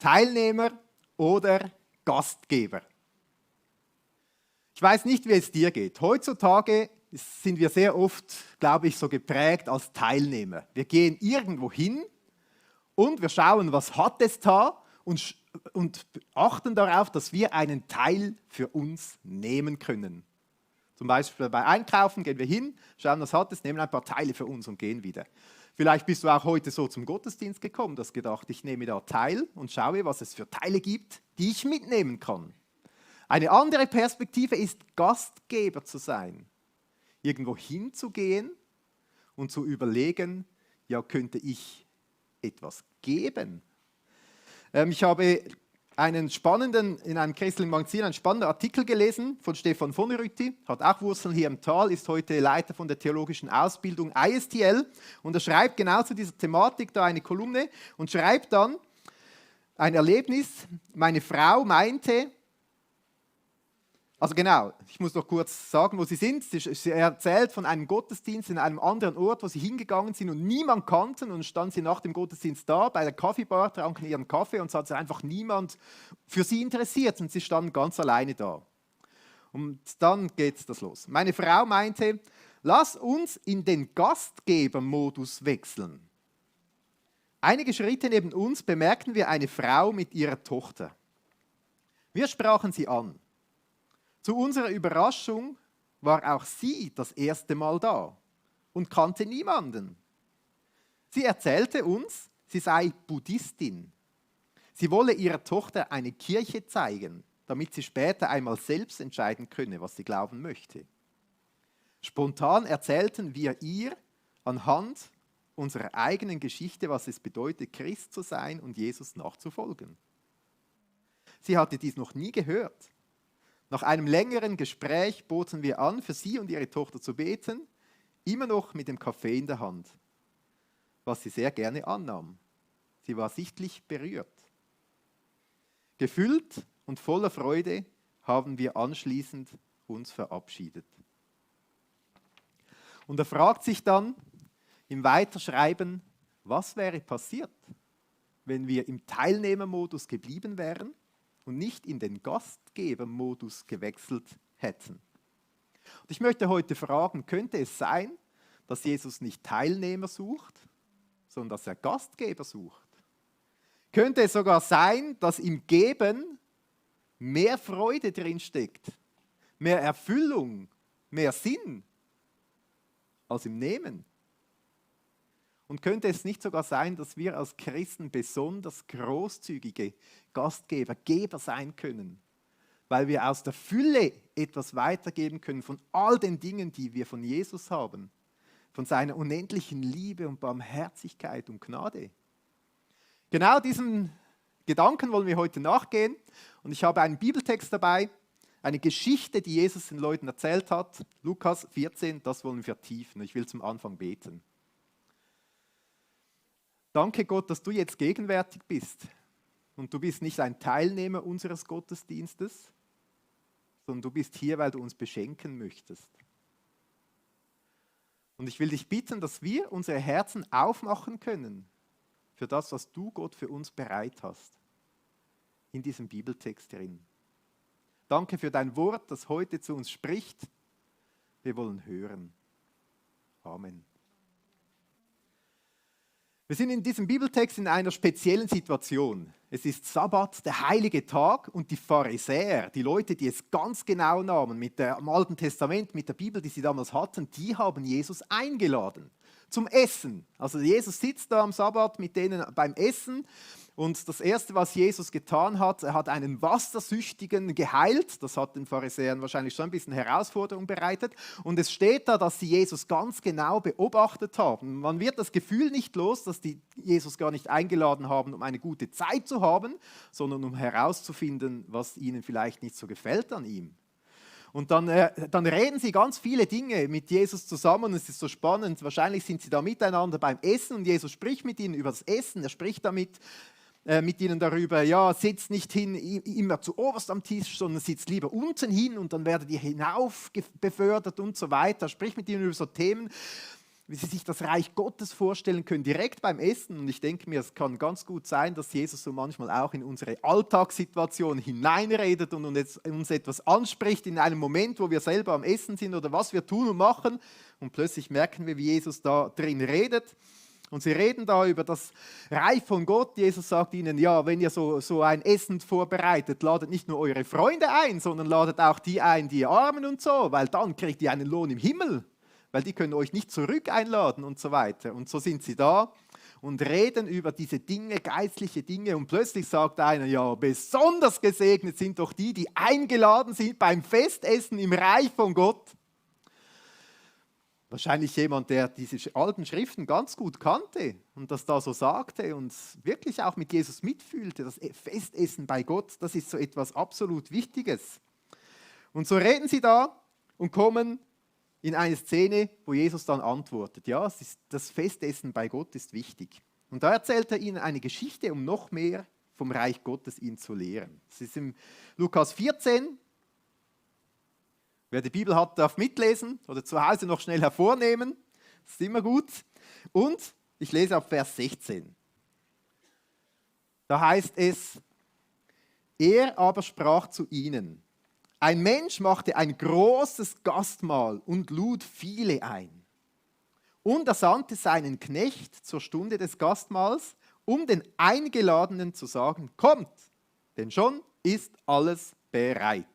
Teilnehmer oder Gastgeber. Ich weiß nicht, wie es dir geht. Heutzutage sind wir sehr oft, glaube ich, so geprägt als Teilnehmer. Wir gehen irgendwo hin und wir schauen, was hat es da und achten darauf, dass wir einen Teil für uns nehmen können. Zum Beispiel bei Einkaufen gehen wir hin, schauen, was hat es, nehmen ein paar Teile für uns und gehen wieder. Vielleicht bist du auch heute so zum Gottesdienst gekommen, du hast gedacht, ich nehme da teil und schaue, was es für Teile gibt, die ich mitnehmen kann. Eine andere Perspektive ist, Gastgeber zu sein. Irgendwo hinzugehen und zu überlegen, ja, könnte ich etwas geben? Ich habe in einem christlichen Magazin einen spannenden Artikel gelesen von Stefan von Rütti, hat auch Wurzeln hier im Tal, ist heute Leiter von der theologischen Ausbildung ISTL und er schreibt genau zu dieser Thematik da eine Kolumne und schreibt dann ein Erlebnis, meine Frau meinte, also genau, ich muss noch kurz sagen, wo sie sind. Sie erzählt von einem Gottesdienst in einem anderen Ort, wo sie hingegangen sind und niemand kannten. Und stand sie nach dem Gottesdienst da bei der Kaffeebar, tranken ihren Kaffee und es hat sich einfach niemand für sie interessiert. Und sie standen ganz alleine da. Und dann geht das los. Meine Frau meinte, lass uns in den Gastgebermodus wechseln. Einige Schritte neben uns bemerkten wir eine Frau mit ihrer Tochter. Wir sprachen sie an. Zu unserer Überraschung war auch sie das erste Mal da und kannte niemanden. Sie erzählte uns, sie sei Buddhistin. Sie wolle ihrer Tochter eine Kirche zeigen, damit sie später einmal selbst entscheiden könne, was sie glauben möchte. Spontan erzählten wir ihr anhand unserer eigenen Geschichte, was es bedeutet, Christ zu sein und Jesus nachzufolgen. Sie hatte dies noch nie gehört. Nach einem längeren Gespräch boten wir an, für sie und ihre Tochter zu beten, immer noch mit dem Kaffee in der Hand, was sie sehr gerne annahm. Sie war sichtlich berührt. Gefüllt und voller Freude haben wir anschließend uns verabschiedet. Und er fragt sich dann im Weiterschreiben, was wäre passiert, wenn wir im Teilnehmermodus geblieben wären und nicht in den Gastgebermodus gewechselt hätten. Und ich möchte heute fragen, könnte es sein, dass Jesus nicht Teilnehmer sucht, sondern dass er Gastgeber sucht? Könnte es sogar sein, dass im Geben mehr Freude drinsteckt, mehr Erfüllung, mehr Sinn als im Nehmen? Und könnte es nicht sogar sein, dass wir als Christen besonders großzügige Gastgeber, Geber sein können, weil wir aus der Fülle etwas weitergeben können von all den Dingen, die wir von Jesus haben, von seiner unendlichen Liebe und Barmherzigkeit und Gnade. Genau diesen Gedanken wollen wir heute nachgehen und ich habe einen Bibeltext dabei, eine Geschichte, die Jesus den Leuten erzählt hat, Lukas 14, das wollen wir vertiefen. Ich will zum Anfang beten. Danke Gott, dass du jetzt gegenwärtig bist und du bist nicht ein Teilnehmer unseres Gottesdienstes, sondern du bist hier, weil du uns beschenken möchtest. Und ich will dich bitten, dass wir unsere Herzen aufmachen können für das, was du, Gott, für uns bereit hast, in diesem Bibeltext drin. Danke für dein Wort, das heute zu uns spricht. Wir wollen hören. Amen. Wir sind in diesem Bibeltext in einer speziellen Situation. Es ist Sabbat, der heilige Tag und die Pharisäer, die Leute, die es ganz genau nahmen mit dem Alten Testament, mit der Bibel, die sie damals hatten, die haben Jesus eingeladen zum Essen. Also Jesus sitzt da am Sabbat mit denen beim Essen und das Erste, was Jesus getan hat, er hat einen Wassersüchtigen geheilt. Das hat den Pharisäern wahrscheinlich schon ein bisschen Herausforderung bereitet. Und es steht da, dass sie Jesus ganz genau beobachtet haben. Man wird das Gefühl nicht los, dass die Jesus gar nicht eingeladen haben, um eine gute Zeit zu haben, sondern um herauszufinden, was ihnen vielleicht nicht so gefällt an ihm. Und dann reden sie ganz viele Dinge mit Jesus zusammen. Es ist so spannend. Wahrscheinlich sind sie da miteinander beim Essen und Jesus spricht mit ihnen über das Essen. Er spricht damit mit ihnen darüber, ja, sitzt nicht hin immer zu oberst am Tisch, sondern sitzt lieber unten hin und dann werdet ihr hinauf befördert und so weiter. Er spricht mit ihnen über so Themen. wie sie sich das Reich Gottes vorstellen können, direkt beim Essen. Und ich denke mir, es kann ganz gut sein, dass Jesus so manchmal auch in unsere Alltagssituation hineinredet und uns etwas anspricht in einem Moment, wo wir selber am Essen sind oder was wir tun und machen. Und plötzlich merken wir, wie Jesus da drin redet. Und sie reden da über das Reich von Gott. Jesus sagt ihnen, ja, wenn ihr so ein Essen vorbereitet, ladet nicht nur eure Freunde ein, sondern ladet auch die ein, die Armen und so, weil dann kriegt ihr einen Lohn im Himmel. Weil die können euch nicht zurück einladen und so weiter. Und so sind sie da und reden über diese Dinge, geistliche Dinge. Und plötzlich sagt einer, ja, besonders gesegnet sind doch die, die eingeladen sind beim Festessen im Reich von Gott. Wahrscheinlich jemand, der diese alten Schriften ganz gut kannte und das da so sagte und wirklich auch mit Jesus mitfühlte. Das Festessen bei Gott, das ist so etwas absolut Wichtiges. Und so reden sie da und kommen in eine Szene, wo Jesus dann antwortet, ja, das Festessen bei Gott ist wichtig. Und da erzählt er ihnen eine Geschichte, um noch mehr vom Reich Gottes ihnen zu lehren. Das ist im Lukas 14. Wer die Bibel hat, darf mitlesen oder zu Hause noch schnell hervornehmen. Das ist immer gut. Und ich lese ab Vers 16. Da heißt es, er aber sprach zu ihnen, ein Mensch machte ein großes Gastmahl und lud viele ein. Und er sandte seinen Knecht zur Stunde des Gastmahls, um den Eingeladenen zu sagen, kommt, denn schon ist alles bereit.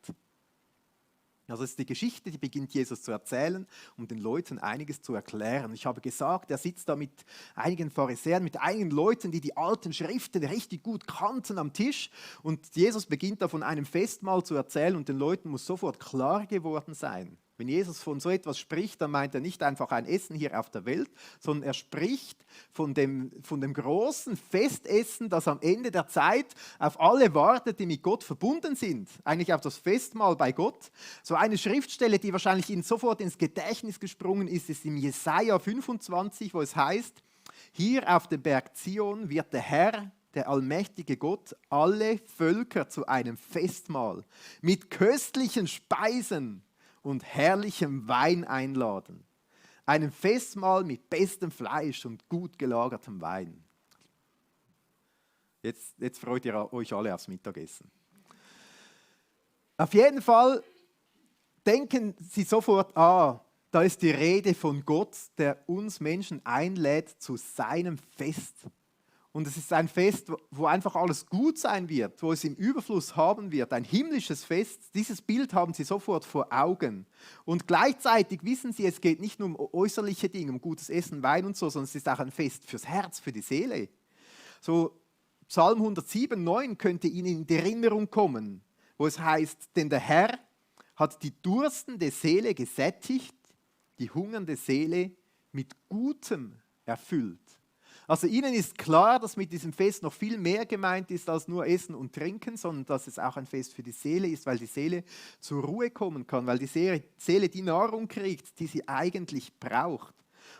Also es ist die Geschichte, die beginnt Jesus zu erzählen, um den Leuten einiges zu erklären. Ich habe gesagt, er sitzt da mit einigen Pharisäern, mit einigen Leuten, die die alten Schriften richtig gut kannten am Tisch. Und Jesus beginnt da von einem Festmahl zu erzählen und den Leuten muss sofort klar geworden sein. Wenn Jesus von so etwas spricht, dann meint er nicht einfach ein Essen hier auf der Welt, sondern er spricht von dem großen Festessen, das am Ende der Zeit auf alle wartet, die mit Gott verbunden sind. Eigentlich auf das Festmahl bei Gott. So eine Schriftstelle, die wahrscheinlich Ihnen sofort ins Gedächtnis gesprungen ist, ist im Jesaja 25, wo es heißt, hier auf dem Berg Zion wird der Herr, der allmächtige Gott, alle Völker zu einem Festmahl mit köstlichen Speisen und herrlichem Wein einladen. Einem Festmahl mit bestem Fleisch und gut gelagertem Wein. Jetzt freut ihr euch alle aufs Mittagessen. Auf jeden Fall denken Sie sofort, da ist die Rede von Gott, der uns Menschen einlädt zu seinem Fest. Und es ist ein Fest, wo einfach alles gut sein wird, wo es im Überfluss haben wird, ein himmlisches Fest. Dieses Bild haben Sie sofort vor Augen. Und gleichzeitig wissen Sie, es geht nicht nur um äußerliche Dinge, um gutes Essen, Wein und so, sondern es ist auch ein Fest fürs Herz, für die Seele. So Psalm 107,9 könnte Ihnen in die Erinnerung kommen, wo es heißt, denn der Herr hat die durstende Seele gesättigt, die hungernde Seele mit Gutem erfüllt. Also Ihnen ist klar, dass mit diesem Fest noch viel mehr gemeint ist als nur Essen und Trinken, sondern dass es auch ein Fest für die Seele ist, weil die Seele zur Ruhe kommen kann, weil die Seele die Nahrung kriegt, die sie eigentlich braucht.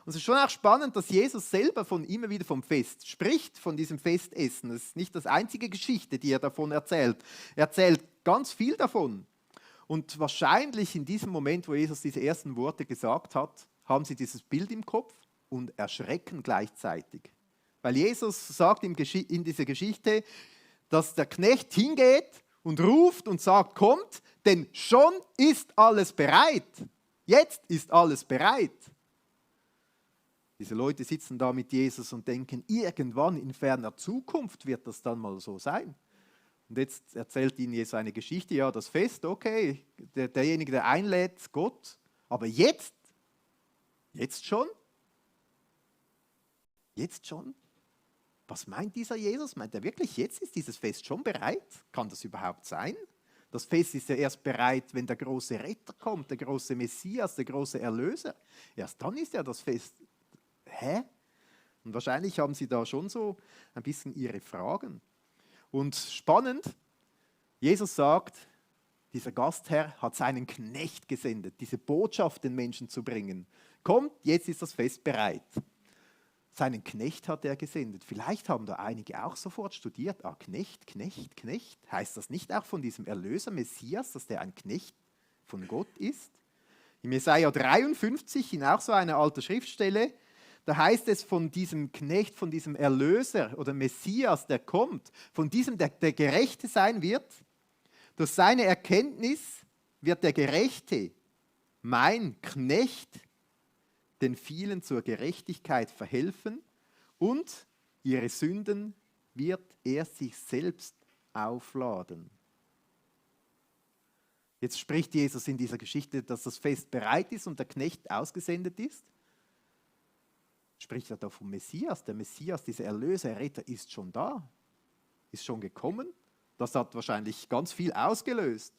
Und es ist schon auch spannend, dass Jesus selber immer wieder vom Fest spricht, von diesem Festessen. Das ist nicht das einzige Geschichte, die er davon erzählt. Er erzählt ganz viel davon. Und wahrscheinlich in diesem Moment, wo Jesus diese ersten Worte gesagt hat, haben sie dieses Bild im Kopf und erschrecken gleichzeitig. Weil Jesus sagt in dieser Geschichte, dass der Knecht hingeht und ruft und sagt, kommt, denn schon ist alles bereit. Jetzt ist alles bereit. Diese Leute sitzen da mit Jesus und denken, irgendwann in ferner Zukunft wird das dann mal so sein. Und jetzt erzählt ihnen Jesus eine Geschichte, ja, das Fest, okay, derjenige, der einlädt, Gott, aber jetzt schon? Jetzt schon? Was meint dieser Jesus? Meint er wirklich, jetzt ist dieses Fest schon bereit? Kann das überhaupt sein? Das Fest ist ja erst bereit, wenn der große Retter kommt, der große Messias, der große Erlöser. Erst dann ist ja das Fest. Hä? Und wahrscheinlich haben sie da schon so ein bisschen ihre Fragen. Und spannend, Jesus sagt, dieser Gastherr hat seinen Knecht gesendet, diese Botschaft den Menschen zu bringen. Kommt, jetzt ist das Fest bereit. Seinen Knecht hat er gesendet. Vielleicht haben da einige auch sofort studiert. Knecht. Heißt das nicht auch von diesem Erlöser Messias, dass der ein Knecht von Gott ist? Im Jesaja 53, in auch so einer alten Schriftstelle, da heißt es von diesem Knecht, von diesem Erlöser oder Messias, der kommt, von diesem, der Gerechte sein wird. Durch seine Erkenntnis wird der Gerechte, mein Knecht, den vielen zur Gerechtigkeit verhelfen und ihre Sünden wird er sich selbst aufladen. Jetzt spricht Jesus in dieser Geschichte, dass das Fest bereit ist und der Knecht ausgesendet ist. Spricht er da vom Messias. Der Messias, dieser Erlöser, Erretter, ist schon da, ist schon gekommen. Das hat wahrscheinlich ganz viel ausgelöst.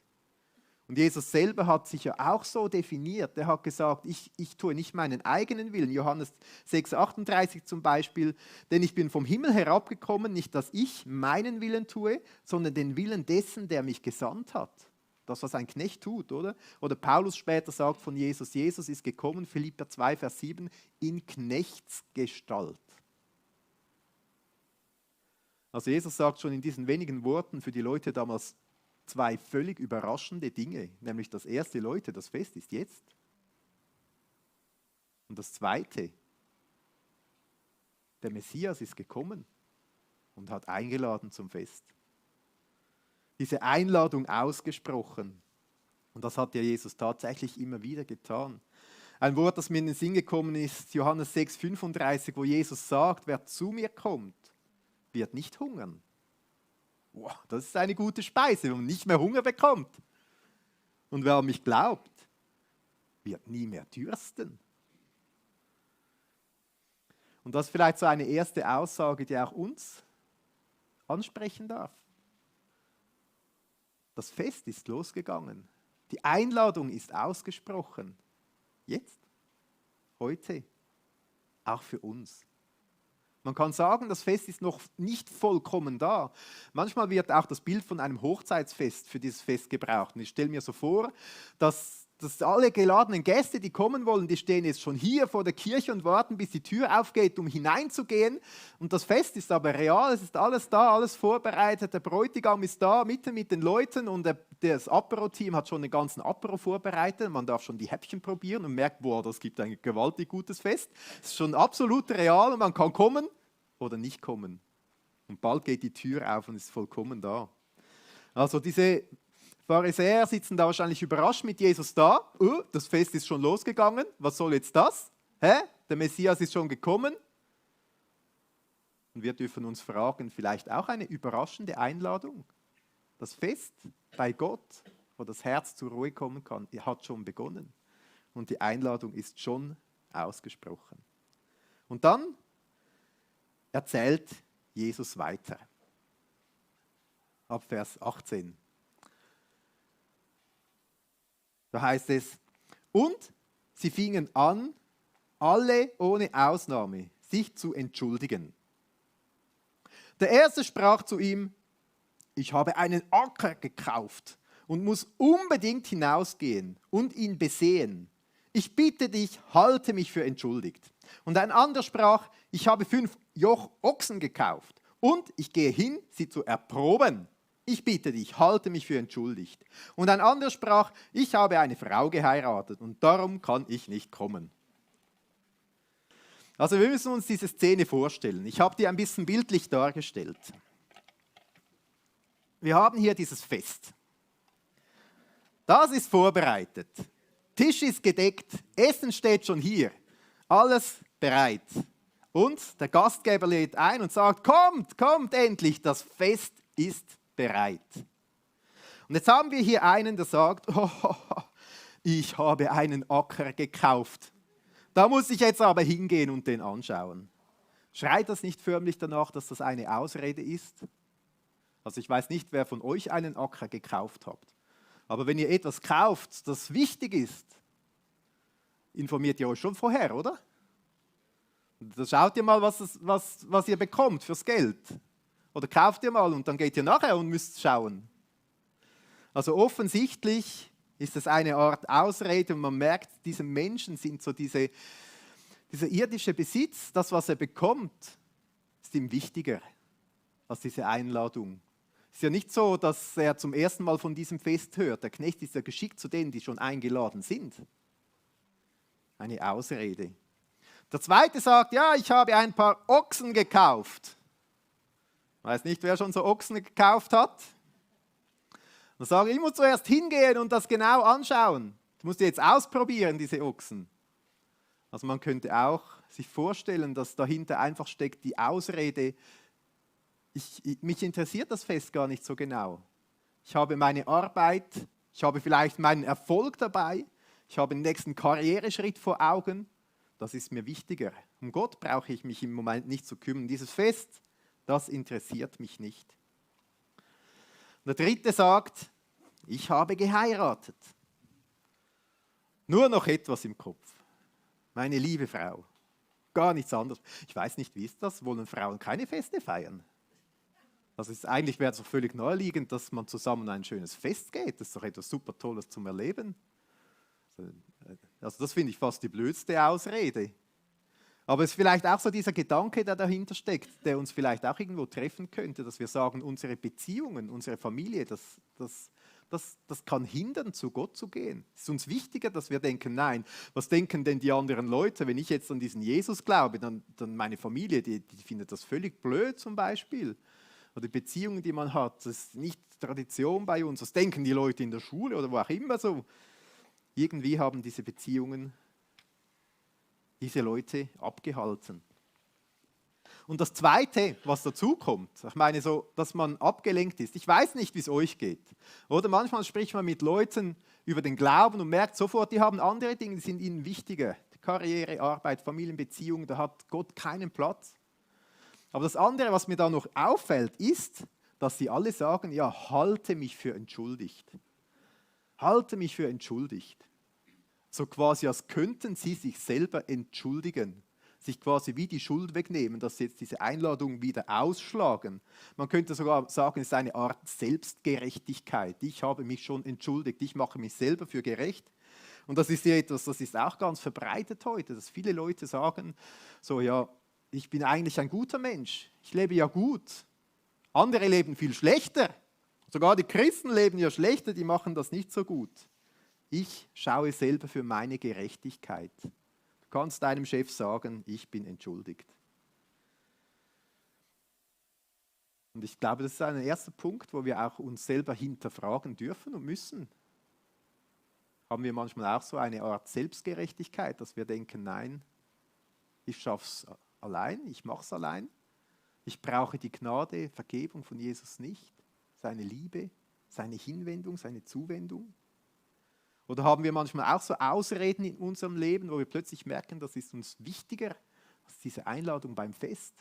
Und Jesus selber hat sich ja auch so definiert. Er hat gesagt, ich tue nicht meinen eigenen Willen. Johannes 6,38 zum Beispiel. Denn ich bin vom Himmel herabgekommen, nicht dass ich meinen Willen tue, sondern den Willen dessen, der mich gesandt hat. Das, was ein Knecht tut, oder? Oder Paulus später sagt von Jesus, Jesus ist gekommen, Philipper 2, Vers 7, in Knechtsgestalt. Also Jesus sagt schon in diesen wenigen Worten für die Leute damals zwei völlig überraschende Dinge. Nämlich das erste, Leute, das Fest ist jetzt. Und das zweite, der Messias ist gekommen und hat eingeladen zum Fest. Diese Einladung ausgesprochen. Und das hat ja Jesus tatsächlich immer wieder getan. Ein Wort, das mir in den Sinn gekommen ist, Johannes 6, 35, wo Jesus sagt, wer zu mir kommt, wird nicht hungern. Wow, das ist eine gute Speise, wenn man nicht mehr Hunger bekommt. Und wer an mich glaubt, wird nie mehr dürsten. Und das ist vielleicht so eine erste Aussage, die auch uns ansprechen darf. Das Fest ist losgegangen. Die Einladung ist ausgesprochen. Jetzt, heute, auch für uns. Man kann sagen, das Fest ist noch nicht vollkommen da. Manchmal wird auch das Bild von einem Hochzeitsfest für dieses Fest gebraucht. Und ich stelle mir so vor, dass alle geladenen Gäste, die kommen wollen, die stehen jetzt schon hier vor der Kirche und warten, bis die Tür aufgeht, um hineinzugehen. Und das Fest ist aber real, es ist alles da, alles vorbereitet. Der Bräutigam ist da, mitten mit den Leuten und das Apero-Team hat schon den ganzen Apero vorbereitet. Man darf schon die Häppchen probieren und merkt, boah, das gibt ein gewaltig gutes Fest. Es ist schon absolut real und man kann kommen oder nicht kommen. Und bald geht die Tür auf und ist vollkommen da. Also diese Pharisäer sitzen da wahrscheinlich überrascht mit Jesus da. Das Fest ist schon losgegangen. Was soll jetzt das? Der Messias ist schon gekommen. Und wir dürfen uns fragen, vielleicht auch eine überraschende Einladung. Das Fest bei Gott, wo das Herz zur Ruhe kommen kann, hat schon begonnen. Und die Einladung ist schon ausgesprochen. Und dann erzählt Jesus weiter. Ab Vers 18. Da heißt es, und sie fingen an, alle ohne Ausnahme, sich zu entschuldigen. Der erste sprach zu ihm, ich habe einen Acker gekauft und muss unbedingt hinausgehen und ihn besehen. Ich bitte dich, halte mich für entschuldigt. Und ein anderer sprach, ich habe 5 Joch Ochsen gekauft und ich gehe hin, sie zu erproben. Ich bitte dich, halte mich für entschuldigt. Und ein anderer sprach, ich habe eine Frau geheiratet und darum kann ich nicht kommen. Also wir müssen uns diese Szene vorstellen. Ich habe die ein bisschen bildlich dargestellt. Wir haben hier dieses Fest. Das ist vorbereitet. Tisch ist gedeckt, Essen steht schon hier. Alles bereit. Und der Gastgeber lädt ein und sagt, kommt endlich, das Fest ist bereit. Und jetzt haben wir hier einen, der sagt, ich habe einen Acker gekauft. Da muss ich jetzt aber hingehen und den anschauen. Schreit das nicht förmlich danach, dass das eine Ausrede ist? Also ich weiß nicht, wer von euch einen Acker gekauft hat. Aber wenn ihr etwas kauft, das wichtig ist, informiert ihr euch schon vorher, oder? Da schaut ihr mal, was ihr bekommt fürs Geld. Oder kauft ihr mal und dann geht ihr nachher und müsst schauen. Also offensichtlich ist es eine Art Ausrede und man merkt, diese Menschen sind so dieser irdische Besitz, das, was er bekommt, ist ihm wichtiger als diese Einladung. Es ist ja nicht so, dass er zum ersten Mal von diesem Fest hört. Der Knecht ist ja geschickt zu denen, die schon eingeladen sind. Eine Ausrede. Der zweite sagt, ja, ich habe ein paar Ochsen gekauft. Weiß nicht, wer schon so Ochsen gekauft hat. Dann sage ich, ich muss zuerst hingehen und das genau anschauen. Ich muss die jetzt ausprobieren, diese Ochsen. Also man könnte auch sich vorstellen, dass dahinter einfach steckt die Ausrede, mich interessiert das Fest gar nicht so genau. Ich habe meine Arbeit, ich habe vielleicht meinen Erfolg dabei, ich habe den nächsten Karriereschritt vor Augen. Das ist mir wichtiger. Um Gott brauche ich mich im Moment nicht zu kümmern. Dieses Fest, das interessiert mich nicht. Und der dritte sagt, ich habe geheiratet. Nur noch etwas im Kopf. Meine liebe Frau. Gar nichts anderes. Ich weiß nicht, wie ist das? Wollen Frauen keine Feste feiern? Also eigentlich wäre es doch völlig naheliegend, dass man zusammen ein schönes Fest geht. Das ist doch etwas super Tolles zum Erleben. Also das finde ich fast die blödste Ausrede. Aber es ist vielleicht auch so dieser Gedanke, der dahinter steckt, der uns vielleicht auch irgendwo treffen könnte, dass wir sagen, unsere Beziehungen, unsere Familie, das kann hindern, zu Gott zu gehen. Es ist uns wichtiger, dass wir denken, nein, was denken denn die anderen Leute, wenn ich jetzt an diesen Jesus glaube, dann meine Familie, die findet das völlig blöd zum Beispiel. Oder die Beziehungen, die man hat, das ist nicht Tradition bei uns, das denken die Leute in der Schule oder wo auch immer so. Irgendwie haben diese Beziehungen diese Leute abgehalten. Und das Zweite, was dazu kommt, ich meine so, dass man abgelenkt ist. Ich weiß nicht, wie es euch geht. Oder manchmal spricht man mit Leuten über den Glauben und merkt sofort, die haben andere Dinge, die sind ihnen wichtiger. Karriere, Arbeit, Familienbeziehungen, da hat Gott keinen Platz. Aber das andere, was mir da noch auffällt, ist, dass sie alle sagen, ja, halte mich für entschuldigt. Halte mich für entschuldigt. So quasi, als könnten sie sich selber entschuldigen, sich quasi wie die Schuld wegnehmen, dass sie jetzt diese Einladung wieder ausschlagen. Man könnte sogar sagen, es ist eine Art Selbstgerechtigkeit. Ich habe mich schon entschuldigt, ich mache mich selber für gerecht. Und das ist ja etwas, das ist auch ganz verbreitet heute, dass viele Leute sagen, so ja, ich bin eigentlich ein guter Mensch, ich lebe ja gut. Andere leben viel schlechter, sogar die Christen leben ja schlechter, die machen das nicht so gut. Ich schaue selber für meine Gerechtigkeit. Du kannst deinem Chef sagen, ich bin entschuldigt. Und ich glaube, das ist ein erster Punkt, wo wir auch uns selber hinterfragen dürfen und müssen. Haben wir manchmal auch so eine Art Selbstgerechtigkeit, dass wir denken, nein, ich schaffe es allein, ich mache es allein. Ich brauche die Gnade, Vergebung von Jesus nicht, seine Liebe, seine Hinwendung, seine Zuwendung. Oder haben wir manchmal auch so Ausreden in unserem Leben, wo wir plötzlich merken, das ist uns wichtiger als diese Einladung beim Fest.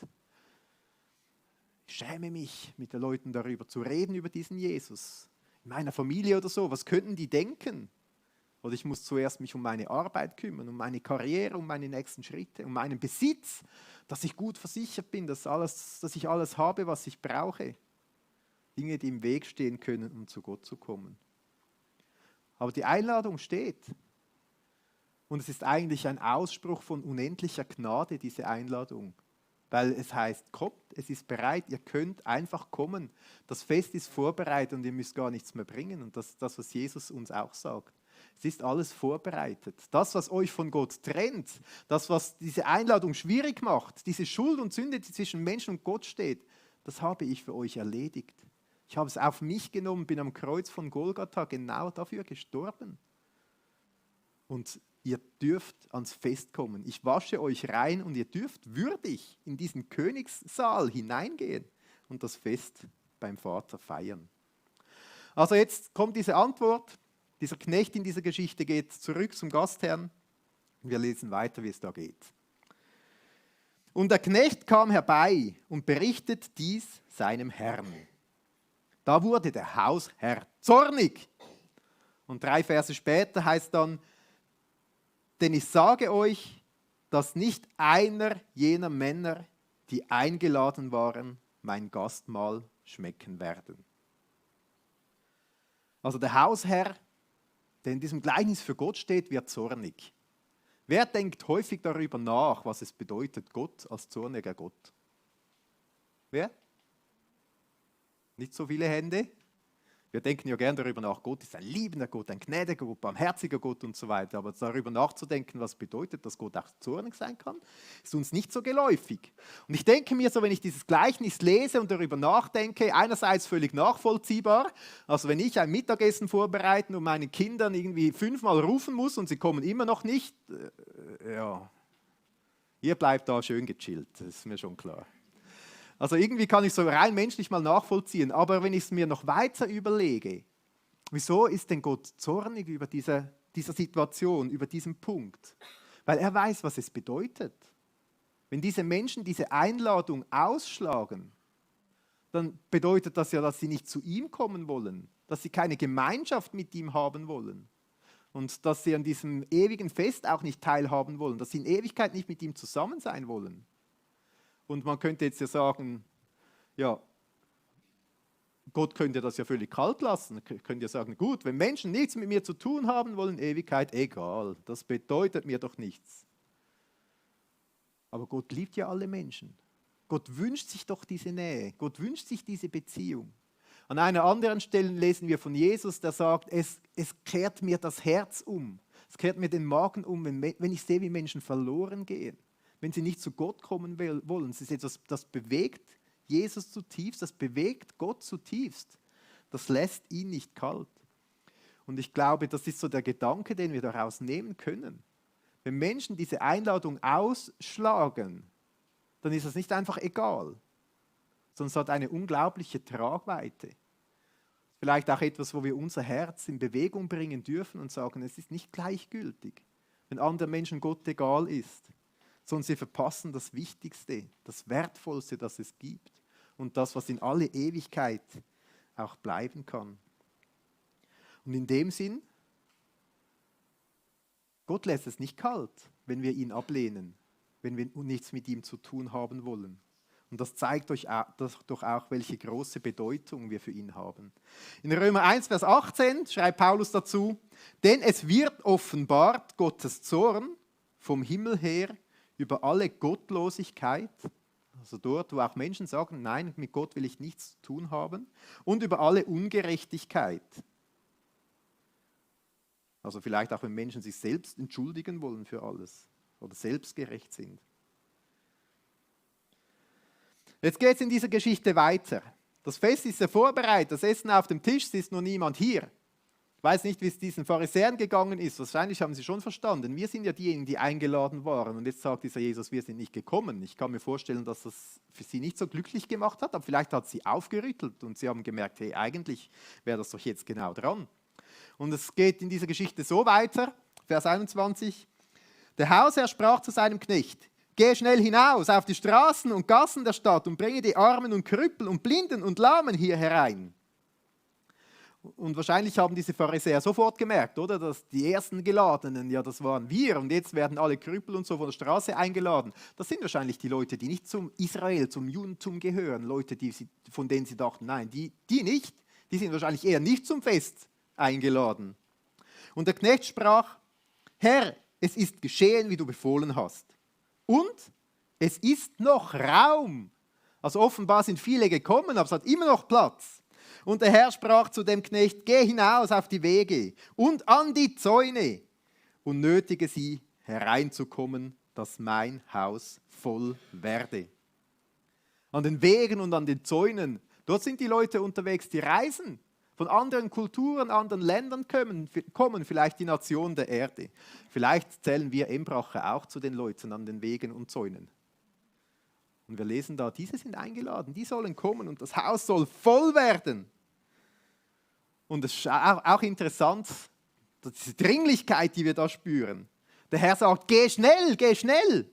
Ich schäme mich, mit den Leuten darüber zu reden, über diesen Jesus. In meiner Familie oder so, was könnten die denken? Oder ich muss zuerst mich um meine Arbeit kümmern, um meine Karriere, um meine nächsten Schritte, um meinen Besitz, dass ich gut versichert bin, dass ich alles habe, was ich brauche. Dinge, die im Weg stehen können, um zu Gott zu kommen. Aber die Einladung steht. Und es ist eigentlich ein Ausspruch von unendlicher Gnade, diese Einladung. Weil es heißt, kommt, es ist bereit, ihr könnt einfach kommen. Das Fest ist vorbereitet und ihr müsst gar nichts mehr bringen. Und das ist das, was Jesus uns auch sagt. Es ist alles vorbereitet. Das, was euch von Gott trennt, das, was diese Einladung schwierig macht, diese Schuld und Sünde, die zwischen Menschen und Gott steht, das habe ich für euch erledigt. Ich habe es auf mich genommen, bin am Kreuz von Golgatha genau dafür gestorben. Und ihr dürft ans Fest kommen. Ich wasche euch rein und ihr dürft würdig in diesen Königssaal hineingehen und das Fest beim Vater feiern. Also jetzt kommt diese Antwort. Dieser Knecht in dieser Geschichte geht zurück zum Gastherrn. Wir lesen weiter, wie es da geht. Und der Knecht kam herbei und berichtet dies seinem Herrn. Da wurde der Hausherr zornig. Und 3 Verse später heißt dann, denn ich sage euch, dass nicht einer jener Männer, die eingeladen waren, mein Gastmahl schmecken werden. Also der Hausherr, der in diesem Gleichnis für Gott steht, wird zornig. Wer denkt häufig darüber nach, was es bedeutet, Gott als zorniger Gott? Wer? Nicht so viele Hände. Wir denken ja gern darüber nach, Gott ist ein liebender Gott, ein gnädiger Gott, barmherziger Gott und so weiter. Aber darüber nachzudenken, was bedeutet, dass Gott auch zornig sein kann, ist uns nicht so geläufig. Und ich denke mir so, wenn ich dieses Gleichnis lese und darüber nachdenke, einerseits völlig nachvollziehbar, also wenn ich ein Mittagessen vorbereite und meinen Kindern irgendwie 5-mal rufen muss und sie kommen immer noch nicht, ja, ihr bleibt da schön gechillt, das ist mir schon klar. Also irgendwie kann ich so rein menschlich mal nachvollziehen, aber wenn ich es mir noch weiter überlege, wieso ist denn Gott zornig über dieser Situation, über diesen Punkt? Weil er weiß, was es bedeutet. Wenn diese Menschen diese Einladung ausschlagen, dann bedeutet das ja, dass sie nicht zu ihm kommen wollen, dass sie keine Gemeinschaft mit ihm haben wollen und dass sie an diesem ewigen Fest auch nicht teilhaben wollen, dass sie in Ewigkeit nicht mit ihm zusammen sein wollen. Und man könnte jetzt ja sagen, ja, Gott könnte das ja völlig kalt lassen. Könnte ja sagen, gut, wenn Menschen nichts mit mir zu tun haben wollen, Ewigkeit, egal, das bedeutet mir doch nichts. Aber Gott liebt ja alle Menschen. Gott wünscht sich doch diese Nähe. Gott wünscht sich diese Beziehung. An einer anderen Stelle lesen wir von Jesus, der sagt, es kehrt mir das Herz um. Es kehrt mir den Magen um, wenn ich sehe, wie Menschen verloren gehen. Wenn sie nicht zu Gott kommen wollen. Es ist etwas, das bewegt Jesus zutiefst, das bewegt Gott zutiefst. Das lässt ihn nicht kalt. Und ich glaube, das ist so der Gedanke, den wir daraus nehmen können. Wenn Menschen diese Einladung ausschlagen, dann ist es nicht einfach egal, sondern es hat eine unglaubliche Tragweite. Vielleicht auch etwas, wo wir unser Herz in Bewegung bringen dürfen und sagen, es ist nicht gleichgültig, wenn anderen Menschen Gott egal ist, sondern sie verpassen das Wichtigste, das Wertvollste, das es gibt und das, was in alle Ewigkeit auch bleiben kann. Und in dem Sinn, Gott lässt es nicht kalt, wenn wir ihn ablehnen, wenn wir nichts mit ihm zu tun haben wollen. Und das zeigt euch doch auch, welche große Bedeutung wir für ihn haben. In Römer 1, Vers 18 schreibt Paulus dazu, denn es wird offenbart Gottes Zorn vom Himmel her über alle Gottlosigkeit, also dort, wo auch Menschen sagen, nein, mit Gott will ich nichts zu tun haben, und über alle Ungerechtigkeit. Also vielleicht auch, wenn Menschen sich selbst entschuldigen wollen für alles oder selbstgerecht sind. Jetzt geht es in dieser Geschichte weiter. Das Fest ist ja vorbereitet, das Essen auf dem Tisch, es ist noch niemand hier. Ich weiß nicht, wie es diesen Pharisäern gegangen ist. Wahrscheinlich haben sie schon verstanden. Wir sind ja diejenigen, die eingeladen waren. Und jetzt sagt dieser Jesus, wir sind nicht gekommen. Ich kann mir vorstellen, dass das für sie nicht so glücklich gemacht hat. Aber vielleicht hat sie aufgerüttelt und sie haben gemerkt, hey, eigentlich wäre das doch jetzt genau dran. Und es geht in dieser Geschichte so weiter, Vers 21. Der Hausherr sprach zu seinem Knecht, geh schnell hinaus auf die Straßen und Gassen der Stadt und bringe die Armen und Krüppel und Blinden und Lahmen hier herein. Und wahrscheinlich haben diese Pharisäer sofort gemerkt, oder, dass die ersten Geladenen, ja, das waren wir und jetzt werden alle Krüppel und so von der Straße eingeladen. Das sind wahrscheinlich die Leute, die nicht zum Israel, zum Judentum gehören, Leute, von denen sie dachten, nein, die nicht, die sind wahrscheinlich eher nicht zum Fest eingeladen. Und der Knecht sprach, Herr, es ist geschehen, wie du befohlen hast. Und es ist noch Raum. Also offenbar sind viele gekommen, aber es hat immer noch Platz. Und der Herr sprach zu dem Knecht, geh hinaus auf die Wege und an die Zäune und nötige sie hereinzukommen, dass mein Haus voll werde. An den Wegen und an den Zäunen, dort sind die Leute unterwegs, die reisen, von anderen Kulturen, anderen Ländern kommen vielleicht die Nationen der Erde. Vielleicht zählen wir Embracher auch zu den Leuten an den Wegen und Zäunen. Und wir lesen da, diese sind eingeladen, die sollen kommen und das Haus soll voll werden. Und es ist auch interessant, diese Dringlichkeit, die wir da spüren. Der Herr sagt, geh schnell,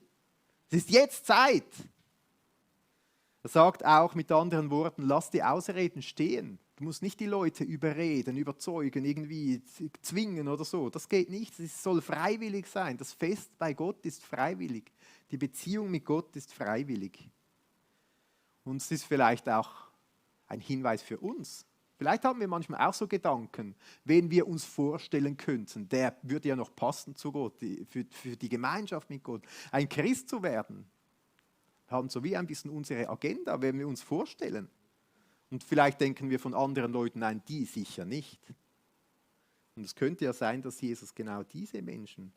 es ist jetzt Zeit. Er sagt auch mit anderen Worten, lass die Ausreden stehen. Du musst nicht die Leute überreden, überzeugen, irgendwie zwingen oder so. Das geht nicht, es soll freiwillig sein. Das Fest bei Gott ist freiwillig. Die Beziehung mit Gott ist freiwillig. Und es ist vielleicht auch ein Hinweis für uns. Vielleicht haben wir manchmal auch so Gedanken, wen wir uns vorstellen könnten. Der würde ja noch passen zu Gott, für die Gemeinschaft mit Gott. Ein Christ zu werden. Wir haben so wie ein bisschen unsere Agenda, wenn wir uns vorstellen. Und vielleicht denken wir von anderen Leuten, nein, die sicher nicht. Und es könnte ja sein, dass Jesus genau diese Menschen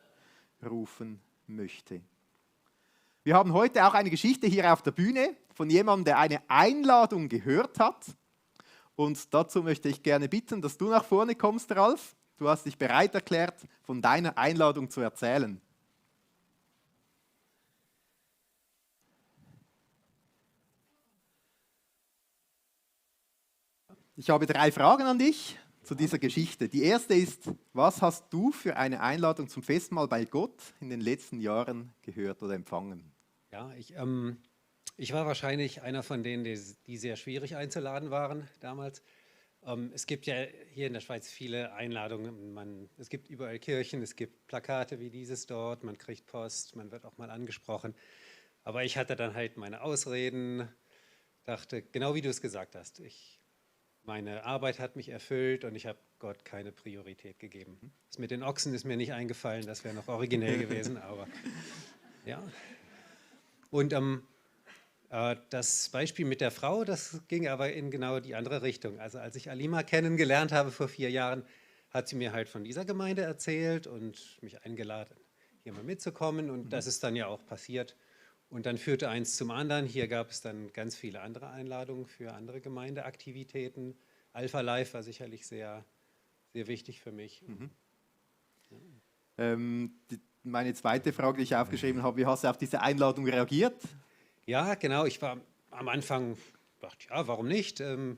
rufen möchte. Wir haben heute auch eine Geschichte hier auf der Bühne von jemandem, der eine Einladung gehört hat. Und dazu möchte ich gerne bitten, dass du nach vorne kommst, Ralf. Du hast dich bereit erklärt, von deiner Einladung zu erzählen. Ich habe 3 Fragen an dich zu dieser Geschichte. Die erste ist, was hast du für eine Einladung zum Festmahl bei Gott in den letzten Jahren gehört oder empfangen? Ja, ich war wahrscheinlich einer von denen, die sehr schwierig einzuladen waren damals. Es gibt ja hier in der Schweiz viele Einladungen. Es gibt überall Kirchen, es gibt Plakate wie dieses dort, man kriegt Post, man wird auch mal angesprochen. Aber ich hatte dann halt meine Ausreden, dachte, genau wie du es gesagt hast, meine Arbeit hat mich erfüllt und ich habe Gott keine Priorität gegeben. Das mit den Ochsen ist mir nicht eingefallen, das wäre noch originell gewesen, aber ja. Und das Beispiel mit der Frau, das ging aber in genau die andere Richtung. Also als ich Alima kennengelernt habe vor 4 Jahren, hat sie mir halt von dieser Gemeinde erzählt und mich eingeladen, hier mal mitzukommen. Und das ist dann ja auch passiert. Und dann führte eins zum anderen. Hier gab es dann ganz viele andere Einladungen für andere Gemeindeaktivitäten. Alpha Life war sicherlich sehr, sehr wichtig für mich. Meine zweite Frage, die ich aufgeschrieben habe, wie hast du auf diese Einladung reagiert? Ja, genau. Ich war am Anfang, dachte, ja, warum nicht? War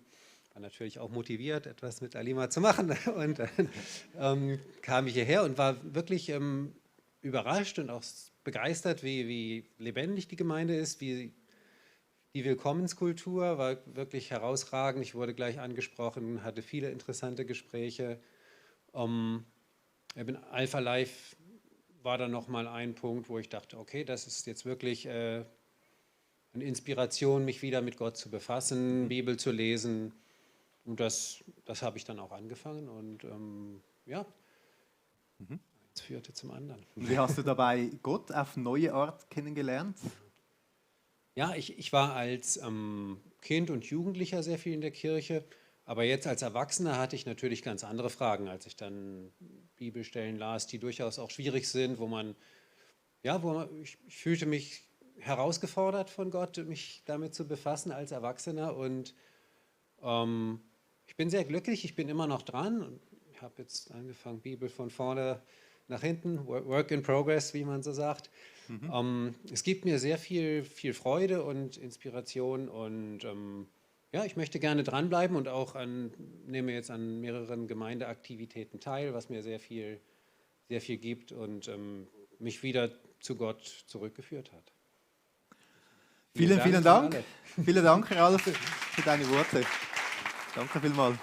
natürlich auch motiviert, etwas mit Alima zu machen. Und dann kam ich hierher und war wirklich überrascht und auch begeistert, wie lebendig die Gemeinde ist, wie die Willkommenskultur war wirklich herausragend. Ich wurde gleich angesprochen, hatte viele interessante Gespräche. In Alpha Life war dann nochmal ein Punkt, wo ich dachte, okay, das ist jetzt wirklich eine Inspiration, mich wieder mit Gott zu befassen, Bibel zu lesen. Und das habe ich dann auch angefangen und ja, eins führte zum anderen. Wie hast du dabei Gott auf neue Art kennengelernt? Ja, ich war als Kind und Jugendlicher sehr viel in der Kirche, aber jetzt als Erwachsener hatte ich natürlich ganz andere Fragen, als ich dann Bibelstellen las, die durchaus auch schwierig sind, ich fühlte mich herausgefordert von Gott, mich damit zu befassen als Erwachsener und ich bin sehr glücklich, ich bin immer noch dran. Ich habe jetzt angefangen, Bibel von vorne nach hinten, Work in Progress, wie man so sagt. Es gibt mir sehr viel Freude und Inspiration und ja, ich möchte gerne dranbleiben und auch nehme jetzt an mehreren Gemeindeaktivitäten teil, was mir sehr viel gibt und mich wieder zu Gott zurückgeführt hat. Vielen Dank. Vielen Dank, Ralf, für deine Worte. Danke vielmals.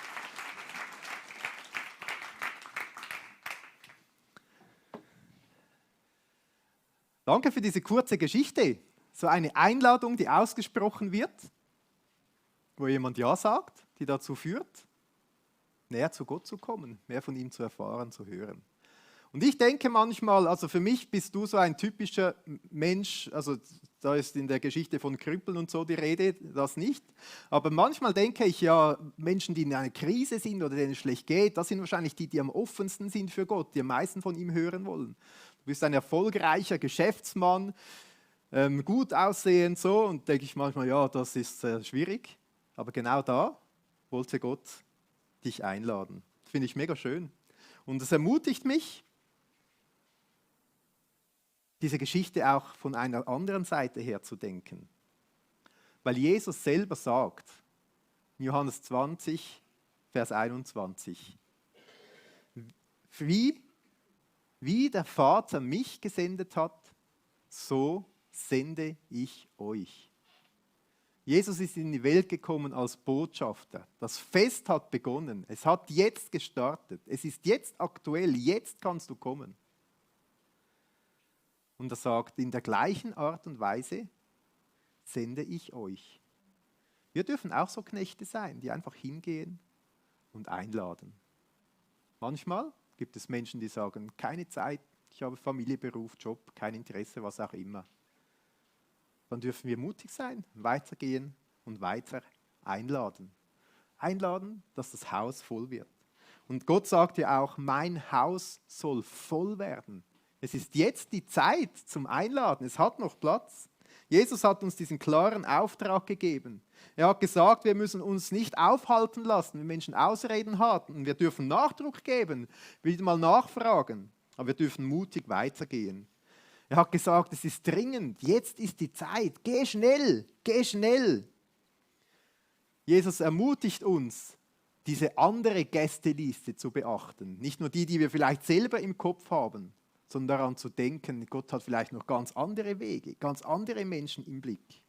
Danke für diese kurze Geschichte. So eine Einladung, die ausgesprochen wird, wo jemand Ja sagt, die dazu führt, näher zu Gott zu kommen, mehr von ihm zu erfahren, zu hören. Und ich denke manchmal, also für mich bist du so ein typischer Mensch, also da ist in der Geschichte von Krüppeln und so die Rede, das nicht. Aber manchmal denke ich ja, Menschen, die in einer Krise sind oder denen es schlecht geht, das sind wahrscheinlich die, die am offensten sind für Gott, die am meisten von ihm hören wollen. Du bist ein erfolgreicher Geschäftsmann, gut aussehend so und denke ich manchmal, ja, das ist schwierig. Aber genau da wollte Gott dich einladen. Das finde ich mega schön. Und es ermutigt mich, diese Geschichte auch von einer anderen Seite her zu denken. Weil Jesus selber sagt, in Johannes 20, Vers 21, wie der Vater mich gesendet hat, so sende ich euch. Jesus ist in die Welt gekommen als Botschafter. Das Fest hat begonnen. Es hat jetzt gestartet. Es ist jetzt aktuell. Jetzt kannst du kommen. Und er sagt, in der gleichen Art und Weise sende ich euch. Wir dürfen auch so Knechte sein, die einfach hingehen und einladen. Manchmal gibt es Menschen, die sagen, keine Zeit, ich habe Familie, Beruf, Job, kein Interesse, was auch immer. Dann dürfen wir mutig sein, weitergehen und weiter einladen. einladen, dass das Haus voll wird. Und Gott sagt ja auch, mein Haus soll voll werden. Es ist jetzt die Zeit zum Einladen, es hat noch Platz. Jesus hat uns diesen klaren Auftrag gegeben. Er hat gesagt, wir müssen uns nicht aufhalten lassen, wenn Menschen Ausreden haben. Wir dürfen Nachdruck geben, wieder mal nachfragen, aber wir dürfen mutig weitergehen. Er hat gesagt, es ist dringend, jetzt ist die Zeit, geh schnell, geh schnell. Jesus ermutigt uns, diese andere Gästeliste zu beachten. Nicht nur die, die wir vielleicht selber im Kopf haben, sondern daran zu denken, Gott hat vielleicht noch ganz andere Wege, ganz andere Menschen im Blick.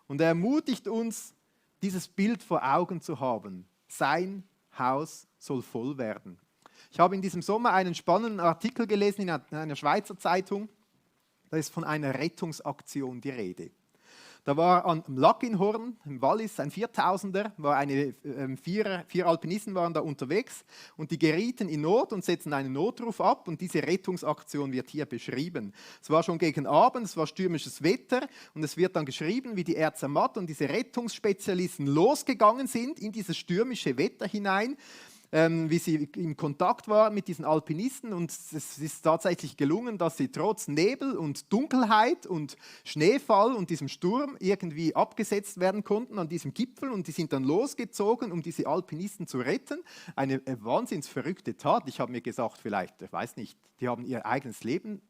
Und er ermutigt uns, dieses Bild vor Augen zu haben. Sein Haus soll voll werden. Ich habe in diesem Sommer einen spannenden Artikel gelesen in einer Schweizer Zeitung. Da ist von einer Rettungsaktion die Rede. Da war am Laginhorn, im Wallis, ein 4000er, vier Alpinisten waren da unterwegs und die gerieten in Not und setzten einen Notruf ab und diese Rettungsaktion wird hier beschrieben. Es war schon gegen Abend, es war stürmisches Wetter und es wird dann geschrieben, wie die Erzermatt und diese Rettungsspezialisten losgegangen sind in dieses stürmische Wetter hinein, wie sie in Kontakt waren mit diesen Alpinisten und es ist tatsächlich gelungen, dass sie trotz Nebel und Dunkelheit und Schneefall und diesem Sturm irgendwie abgesetzt werden konnten an diesem Gipfel und die sind dann losgezogen, um diese Alpinisten zu retten. Eine wahnsinnig verrückte Tat. Ich habe mir gesagt, vielleicht, ich weiß nicht, die haben ihr eigenes Leben,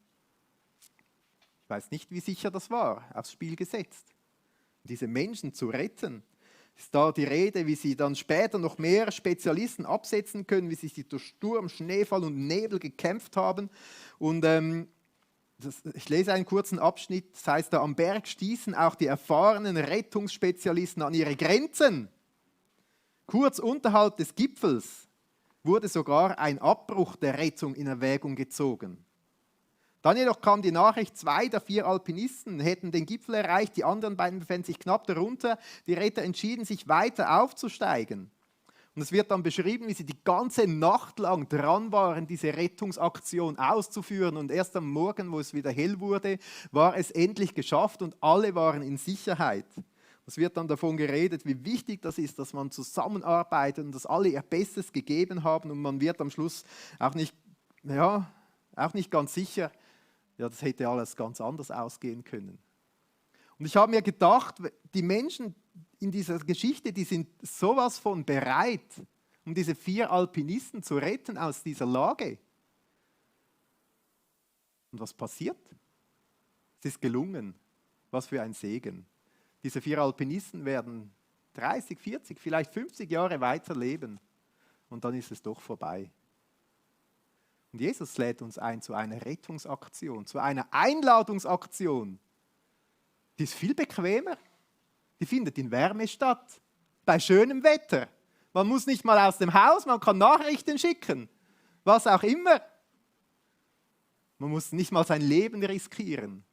ich weiß nicht, wie sicher das war, aufs Spiel gesetzt. Diese Menschen zu retten. Ist da die Rede, wie sie dann später noch mehr Spezialisten absetzen können, wie sie sich durch Sturm, Schneefall und Nebel gekämpft haben. Und ich lese einen kurzen Abschnitt, das heißt, da am Berg stießen auch die erfahrenen Rettungsspezialisten an ihre Grenzen. Kurz unterhalb des Gipfels wurde sogar ein Abbruch der Rettung in Erwägung gezogen. Dann jedoch kam die Nachricht, 2 der 4 Alpinisten hätten den Gipfel erreicht, die anderen beiden befänden sich knapp darunter. Die Retter entschieden sich weiter aufzusteigen. Und es wird dann beschrieben, wie sie die ganze Nacht lang dran waren, diese Rettungsaktion auszuführen. Und erst am Morgen, wo es wieder hell wurde, war es endlich geschafft und alle waren in Sicherheit. Es wird dann davon geredet, wie wichtig das ist, dass man zusammenarbeitet und dass alle ihr Bestes gegeben haben. Und man wird am Schluss auch nicht ganz sicher, ja, das hätte alles ganz anders ausgehen können. Und ich habe mir gedacht, die Menschen in dieser Geschichte, die sind sowas von bereit, um diese 4 Alpinisten zu retten aus dieser Lage. Und was passiert? Es ist gelungen. Was für ein Segen. Diese 4 Alpinisten werden 30, 40, vielleicht 50 Jahre weiterleben. Und dann ist es doch vorbei. Und Jesus lädt uns ein zu einer Rettungsaktion, zu einer Einladungsaktion. Die ist viel bequemer. Die findet in Wärme statt, bei schönem Wetter. Man muss nicht mal aus dem Haus, man kann Nachrichten schicken, was auch immer. Man muss nicht mal sein Leben riskieren.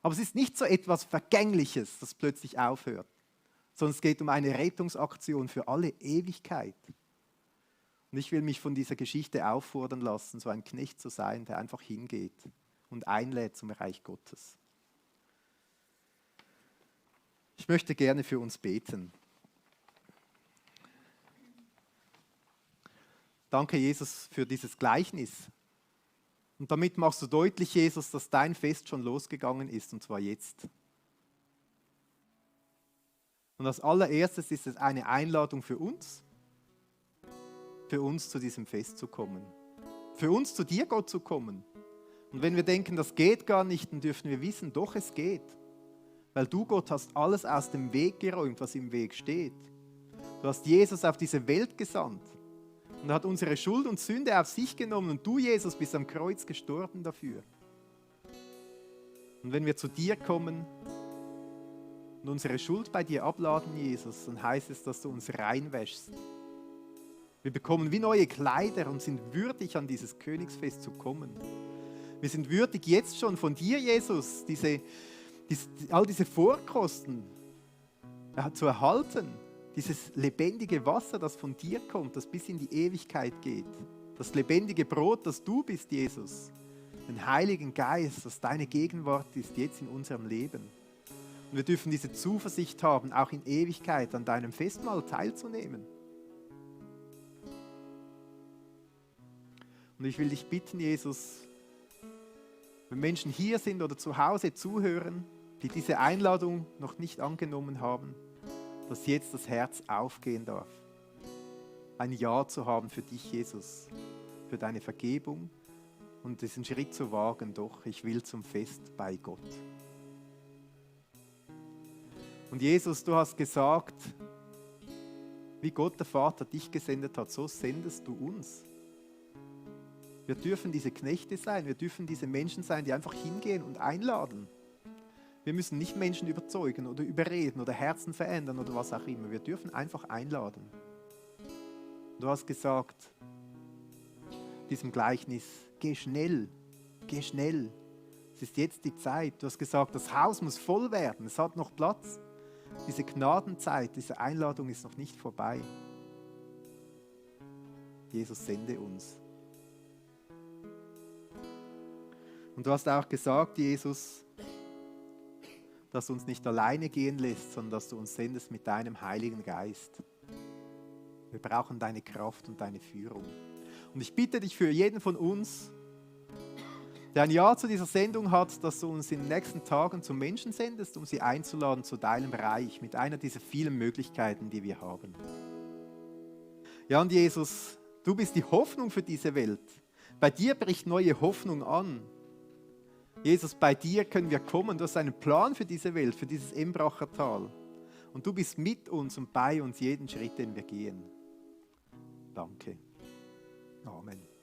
Aber es ist nicht so etwas Vergängliches, das plötzlich aufhört, sondern es geht um eine Rettungsaktion für alle Ewigkeit. Und ich will mich von dieser Geschichte auffordern lassen, so ein Knecht zu sein, der einfach hingeht und einlädt zum Reich Gottes. Ich möchte gerne für uns beten. Danke, Jesus, für dieses Gleichnis. Und damit machst du deutlich, Jesus, dass dein Fest schon losgegangen ist, und zwar jetzt. Und als allererstes ist es eine Einladung für uns zu diesem Fest zu kommen. Für uns zu dir, Gott, zu kommen. Und wenn wir denken, das geht gar nicht, dann dürfen wir wissen, doch, es geht. Weil du, Gott, hast alles aus dem Weg geräumt, was im Weg steht. Du hast Jesus auf diese Welt gesandt. Und er hat unsere Schuld und Sünde auf sich genommen. Und du, Jesus, bist am Kreuz gestorben dafür. Und wenn wir zu dir kommen und unsere Schuld bei dir abladen, Jesus, dann heißt es, dass du uns reinwäschst. Wir bekommen wie neue Kleider und sind würdig, an dieses Königsfest zu kommen. Wir sind würdig, jetzt schon von dir, Jesus, all diese Vorkosten zu erhalten. Dieses lebendige Wasser, das von dir kommt, das bis in die Ewigkeit geht. Das lebendige Brot, das du bist, Jesus. Den Heiligen Geist, das deine Gegenwart ist, jetzt in unserem Leben. Und wir dürfen diese Zuversicht haben, auch in Ewigkeit an deinem Festmahl teilzunehmen. Und ich will dich bitten, Jesus, wenn Menschen hier sind oder zu Hause zuhören, die diese Einladung noch nicht angenommen haben, dass jetzt das Herz aufgehen darf. Ein Ja zu haben für dich, Jesus, für deine Vergebung und diesen Schritt zu wagen, doch ich will zum Fest bei Gott. Und Jesus, du hast gesagt, wie Gott der Vater dich gesendet hat, so sendest du uns. Wir dürfen diese Knechte sein, wir dürfen diese Menschen sein, die einfach hingehen und einladen. Wir müssen nicht Menschen überzeugen oder überreden oder Herzen verändern oder was auch immer. Wir dürfen einfach einladen. Du hast gesagt, diesem Gleichnis, geh schnell, geh schnell. Es ist jetzt die Zeit. Du hast gesagt, das Haus muss voll werden, es hat noch Platz. Diese Gnadenzeit, diese Einladung ist noch nicht vorbei. Jesus, sende uns. Und du hast auch gesagt, Jesus, dass du uns nicht alleine gehen lässt, sondern dass du uns sendest mit deinem Heiligen Geist. Wir brauchen deine Kraft und deine Führung. Und ich bitte dich für jeden von uns, der ein Ja zu dieser Sendung hat, dass du uns in den nächsten Tagen zu Menschen sendest, um sie einzuladen zu deinem Reich, mit einer dieser vielen Möglichkeiten, die wir haben. Ja, und Jesus, du bist die Hoffnung für diese Welt. Bei dir bricht neue Hoffnung an. Jesus, bei dir können wir kommen. Du hast einen Plan für diese Welt, für dieses Embracher Tal. Und du bist mit uns und bei uns jeden Schritt, den wir gehen. Danke. Amen.